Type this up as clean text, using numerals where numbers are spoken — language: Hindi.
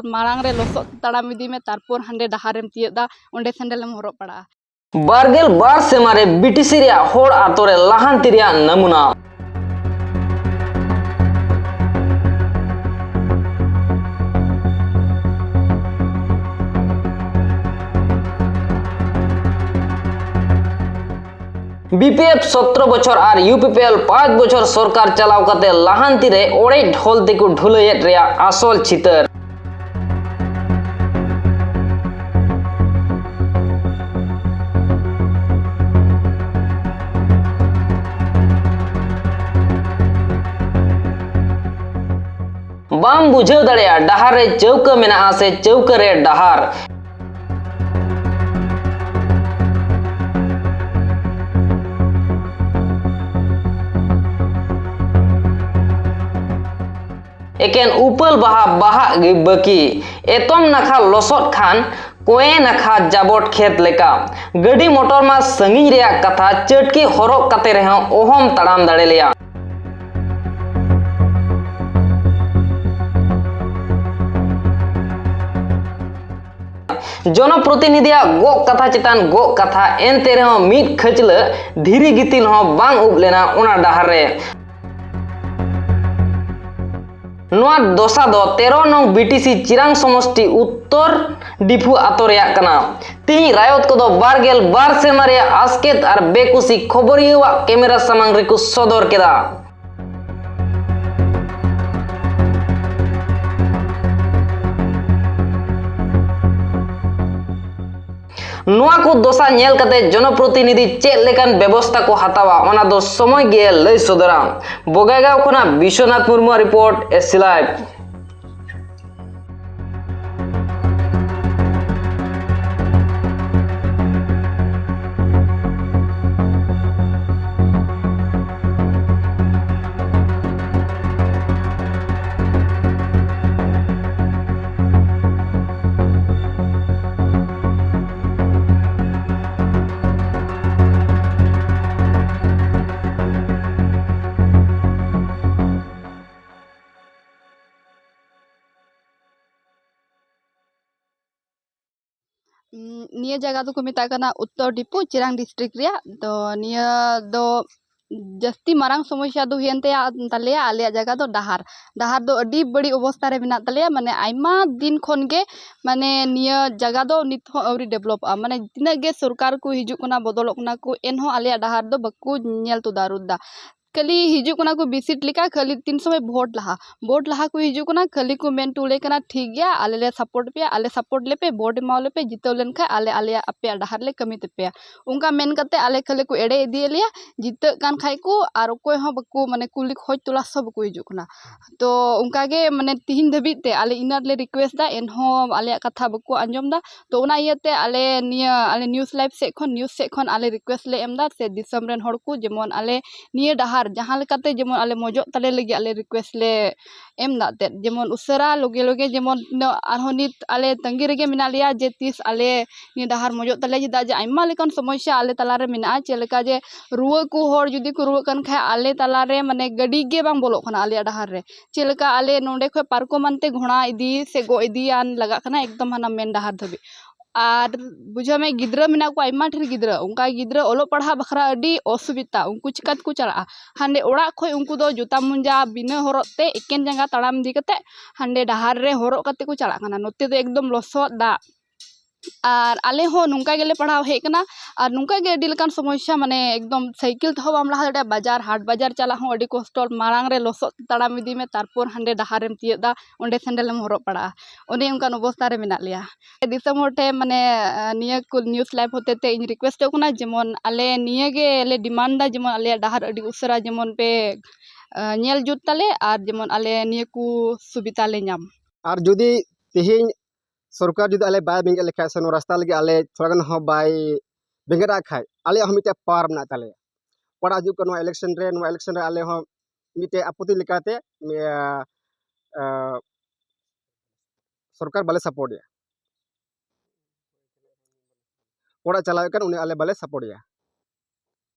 मांग रे लसद ताड़ाम इदी में तारपर हांडे डहारेम तियदा ओंडे सैंडलम हरब पड़ा बारगेल बार सेमारे बीटीसी रे होड़ आतोरे लाहांती रे नमूना बीपीएफ 17 बछर और यूपीपीएल 5 बछर सरकार चलाव कते लाहांती रे ओड़े ढोल तेको ढुलैयत रे आसल चितर बाम बुझाव दाड़ेया डहार रे चौका मेना से चौका रे डहार एकेन उपल बाहा बाहा बकी एतम नाखा लसद खान कोए नाखा जाबट खेत लेका गाड़ी मोटर मा संगिन रेया कथा चटकी हरक कते रह ओहम ताड़ाम दाड़े लिया जनप्रतिनिधिया गो कथा चितान गो कथा एनते रह मिद खचला धीरी गितिल हो बांग उब लेना ओना डहार रे नोआ दोसा दो 13 नंग बीटीसी चिरांग समष्टि उत्तर डिफू आतो रेया कना ती रायत को दो बारगेल बार सेमा रे आस्केत और बेकुसी खबरिया कैमरा सामांग रेको सदर केदा नोआ को दोसा नेल कते जनप्रतिनिधि चेक लेकान व्यवस्था को हतावा ओना दो समय गे लय सदरा बगाईगांव खना Vishwanath Murmu report SC live निया जगह तो को मेता कना उत्तर डिपू चिरांग डिस्ट्रिक्ट रिया तो निया दो जस्ती मारांग समस्या दो हेनते तालेया आले जगह दो डहार डहार दो अडी बड़ी अवस्था रे मेना तालेया माने आइमा दिन खन गे माने निया जगह दो नित हो अवरी डेवलप माने तिना गे सरकार को हिजु कना बदलक कना को एनहो आले डहार दो बकु नेल तो दारुदा खाली हिजू कना को बिसिट लिका खाली 3 समय वोट लहा को हिजू कना खाली को मेन टूले कना ठीक गया आले ले सपोर्ट पे आले सपोर्ट लेपे वोट मावले पे जितव लेन खा आले आले अपे डहार ले कमी तेपे उनका मेन कते आले खाली को एड़े इदी लिया जित कान खाई को और कोई हो बकु माने कुली खोज तुला सब को हिजू कना तो उनका गे माने तिहिन धबी ते आले इनर ले रिक्वेस्ट दा एनहो आले कथा बकु अंजम दा तो उना इयते आले निया आले न्यूज़ लाइव से खन आले रिक्वेस्ट ले एमदा से दिसम रेन हड़ को जेमन आले निया डहार जहाँ लेकाते जेमन आले मजो ताले लगी आले रिक्वेस्ट ले एम दाते जेमन उसरा लोगे लोगे जेमन आरहोनित आले तंगी रेगे मिना लिया जे तीस आले नि डहार मजो ताले जिदा जे आइमा लेकन समस्या आले तालारे मिना चेलेका जे रुवा को होर जुदी को रुवा कन खा आले तालारे माने गडी गे बांग बोलो खना आले डहार रे चेलेका आले नोंडे खय पार्को मानते घोड़ा इदी से गो इदियान लगा खना एकदम हना मेन डहार धबी और बुझा में गिद्रा मिना को आइमा ठेर गिद्रा उनका गिद्रा ओलो पढ़ा बखरा अडी असुविधा उनको चिकात को चला हांडे ओड़ा खय उनको दो जुता मुंजा बिना हरते एकेन जंगा ताड़ाम दी कते हांडे डहार रे हरक कते को चला कना नोते दो एकदम लसद दा और आले हो नुंका गेले पढ़ाव हे कना और नुंका गे अडी लकान समस्या माने एकदम साइकिल तो बाम लहा दे बाजार हाट बाजार चला हो अडी कष्ट मारांग रे लसद ताड़ाम इदी में तारपर हांडे डहारेम तियदा ओंडे सैंडलम हरक पड़ा ओने उनका अवस्था रे मेना लिया दिसम होटे माने निया को न्यूज़ लाइव होते ते इन रिक्वेस्ट कोना जेमन आले निया गे ले डिमांड दा जेमन आले डहार अडी उसरा जेमन पे नेल जुत ताले और जेमन आले निया को सुविधा ले नाम और जुदी तिहिन सरकार जुदी आले बाय बेंगे लेखा से रास्ता लगे आले थोड़ागन हो बाय बेंगेरा खाय आले हम मिटे पार ना ताले पड़ा जु को इलेक्शन रे आले हो मिटे आपत्ति लेकाते सरकार बाले सपोर्ट या पड़ा चलावे कन उन्हें आले बाले सपोर्ट या